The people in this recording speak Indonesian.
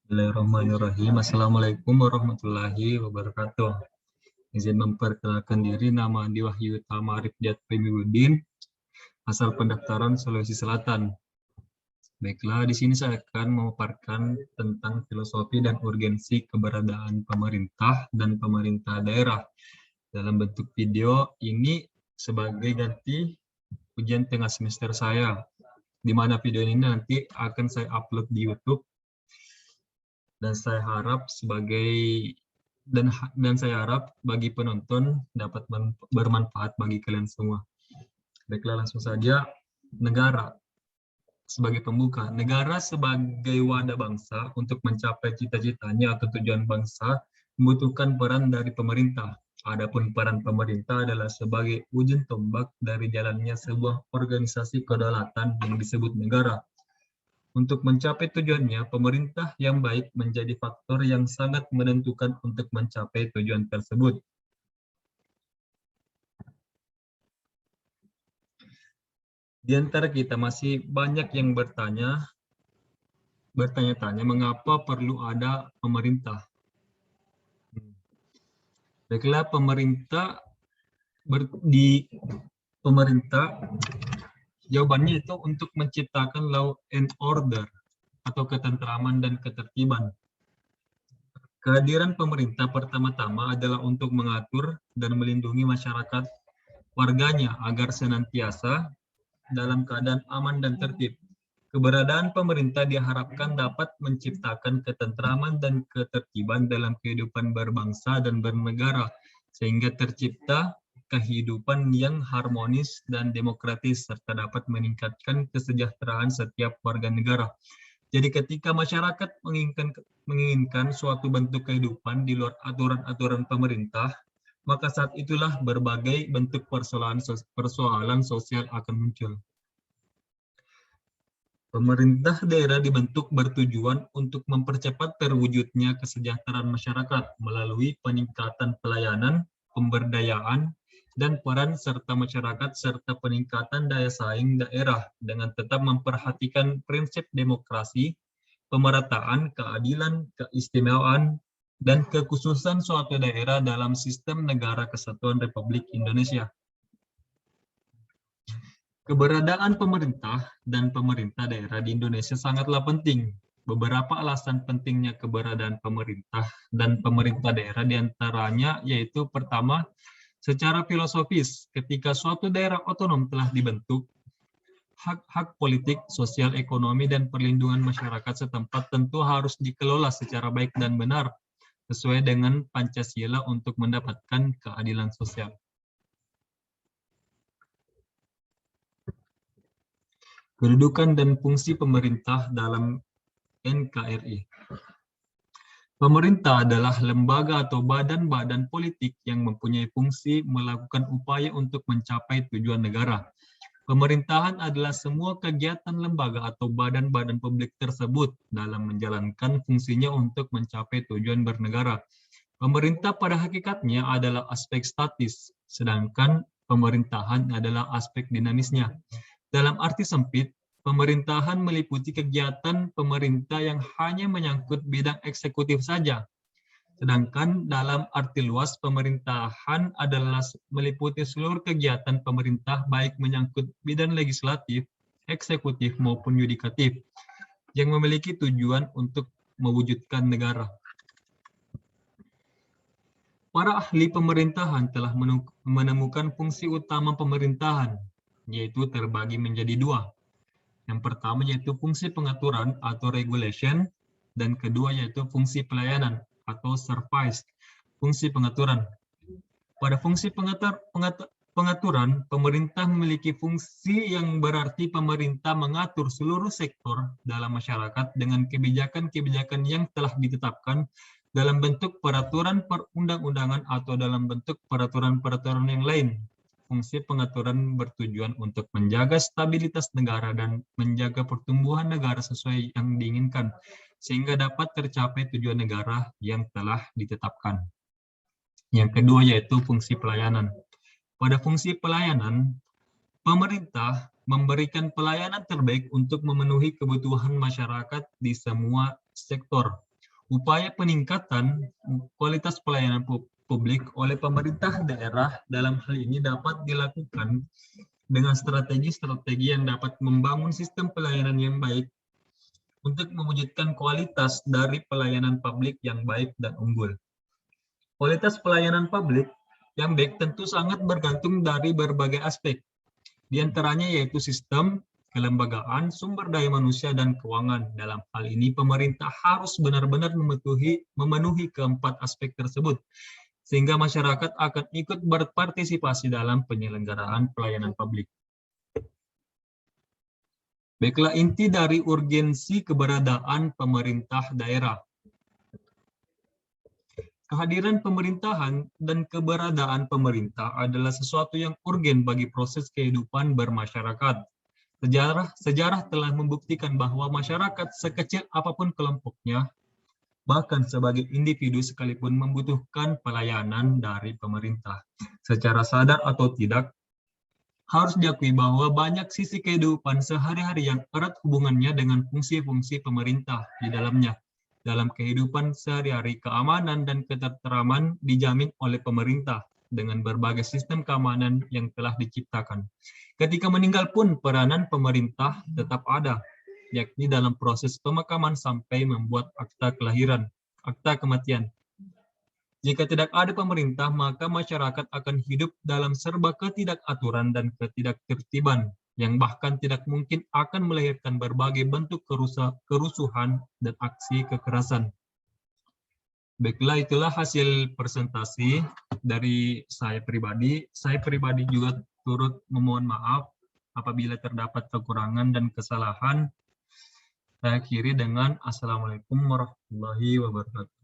Bismillahirrahmanirrahim. Assalamualaikum warahmatullahi wabarakatuh. Izin memperkenalkan diri, nama Andi Wahyu Tama Rifdiat Primiudin, asal pendaftaran Sulawesi Selatan. Baiklah, di sini saya akan memaparkan tentang filosofi dan urgensi keberadaan pemerintah dan pemerintah daerah. Dalam bentuk video ini sebagai ganti ujian tengah semester saya, di mana video ini nanti akan saya upload di YouTube. Dan saya harap saya harap bagi penonton dapat bermanfaat bagi kalian semua. Baiklah, langsung saja. Negara sebagai pembuka. Negara sebagai wadah bangsa untuk mencapai cita-citanya atau tujuan bangsa membutuhkan peran dari pemerintah. Adapun peran pemerintah adalah sebagai ujung tombak dari jalannya sebuah organisasi kedaulatan yang disebut negara. Untuk mencapai tujuannya, pemerintah yang baik menjadi faktor yang sangat menentukan untuk mencapai tujuan tersebut. Di antara kita masih banyak yang bertanya-tanya mengapa perlu ada pemerintah. Baiklah, pemerintah jawabannya itu untuk menciptakan law and order atau ketentraman dan ketertiban. Kehadiran pemerintah pertama-tama adalah untuk mengatur dan melindungi masyarakat warganya agar senantiasa dalam keadaan aman dan tertib. Keberadaan pemerintah diharapkan dapat menciptakan ketentraman dan ketertiban dalam kehidupan berbangsa dan bernegara, sehingga tercipta kehidupan yang harmonis dan demokratis serta dapat meningkatkan kesejahteraan setiap warga negara. Jadi ketika masyarakat menginginkan suatu bentuk kehidupan di luar aturan-aturan pemerintah, maka saat itulah berbagai bentuk persoalan sosial akan muncul. Pemerintah daerah dibentuk bertujuan untuk mempercepat terwujudnya kesejahteraan masyarakat melalui peningkatan pelayanan, pemberdayaan, dan peran serta masyarakat serta peningkatan daya saing daerah dengan tetap memperhatikan prinsip demokrasi, pemerataan, keadilan, keistimewaan, dan kekhususan suatu daerah dalam sistem negara kesatuan Republik Indonesia. Keberadaan pemerintah dan pemerintah daerah di Indonesia sangatlah penting. Beberapa alasan pentingnya keberadaan pemerintah dan pemerintah daerah diantaranya yaitu pertama, secara filosofis, ketika suatu daerah otonom telah dibentuk, hak-hak politik, sosial, ekonomi, dan perlindungan masyarakat setempat tentu harus dikelola secara baik dan benar, sesuai dengan Pancasila untuk mendapatkan keadilan sosial. Kedudukan dan fungsi pemerintah dalam NKRI. Pemerintah adalah lembaga atau badan-badan politik yang mempunyai fungsi melakukan upaya untuk mencapai tujuan negara. Pemerintahan adalah semua kegiatan lembaga atau badan-badan publik tersebut dalam menjalankan fungsinya untuk mencapai tujuan bernegara. Pemerintah pada hakikatnya adalah aspek statis, sedangkan pemerintahan adalah aspek dinamisnya. Dalam arti sempit, pemerintahan meliputi kegiatan pemerintah yang hanya menyangkut bidang eksekutif saja. Sedangkan dalam arti luas, pemerintahan adalah meliputi seluruh kegiatan pemerintah baik menyangkut bidang legislatif, eksekutif maupun yudikatif yang memiliki tujuan untuk mewujudkan negara. Para ahli pemerintahan telah menemukan fungsi utama pemerintahan, yaitu terbagi menjadi dua. Yang pertama yaitu fungsi pengaturan atau regulation, dan kedua yaitu fungsi pelayanan atau service, fungsi pengaturan. Pada fungsi pengaturan, pemerintah memiliki fungsi yang berarti pemerintah mengatur seluruh sektor dalam masyarakat dengan kebijakan-kebijakan yang telah ditetapkan dalam bentuk peraturan perundang-undangan atau dalam bentuk peraturan-peraturan yang lain. Fungsi pengaturan bertujuan untuk menjaga stabilitas negara dan menjaga pertumbuhan negara sesuai yang diinginkan, sehingga dapat tercapai tujuan negara yang telah ditetapkan. Yang kedua yaitu fungsi pelayanan. Pada fungsi pelayanan, pemerintah memberikan pelayanan terbaik untuk memenuhi kebutuhan masyarakat di semua sektor. Upaya peningkatan kualitas pelayanan publik oleh pemerintah daerah dalam hal ini dapat dilakukan dengan strategi-strategi yang dapat membangun sistem pelayanan yang baik untuk mewujudkan kualitas dari pelayanan publik yang baik dan unggul. Kualitas pelayanan publik yang baik tentu sangat bergantung dari berbagai aspek, di antaranya yaitu sistem, kelembagaan, sumber daya manusia, dan keuangan. Dalam hal ini, pemerintah harus benar-benar memenuhi keempat aspek tersebut, sehingga masyarakat akan ikut berpartisipasi dalam penyelenggaraan pelayanan publik. Baiklah, inti dari urgensi keberadaan pemerintah daerah. Kehadiran pemerintahan dan keberadaan pemerintah adalah sesuatu yang urgen bagi proses kehidupan bermasyarakat. Sejarah telah membuktikan bahwa masyarakat sekecil apapun kelompoknya, bahkan sebagai individu sekalipun membutuhkan pelayanan dari pemerintah. Secara sadar atau tidak, harus diakui bahwa banyak sisi kehidupan sehari-hari yang erat hubungannya dengan fungsi-fungsi pemerintah di dalamnya. Dalam kehidupan sehari-hari, keamanan dan ketentraman dijamin oleh pemerintah dengan berbagai sistem keamanan yang telah diciptakan. Ketika meninggal pun peranan pemerintah tetap ada, yakni dalam proses pemakaman sampai membuat akta kelahiran, akta kematian. Jika tidak ada pemerintah, maka masyarakat akan hidup dalam serba ketidakaturan dan ketidaktertiban, yang bahkan tidak mungkin akan melahirkan berbagai bentuk kerusuhan dan aksi kekerasan. Baiklah, itulah hasil presentasi dari saya pribadi. Saya pribadi juga turut memohon maaf apabila terdapat kekurangan dan kesalahan. Saya akhiri dengan Assalamualaikum warahmatullahi wabarakatuh.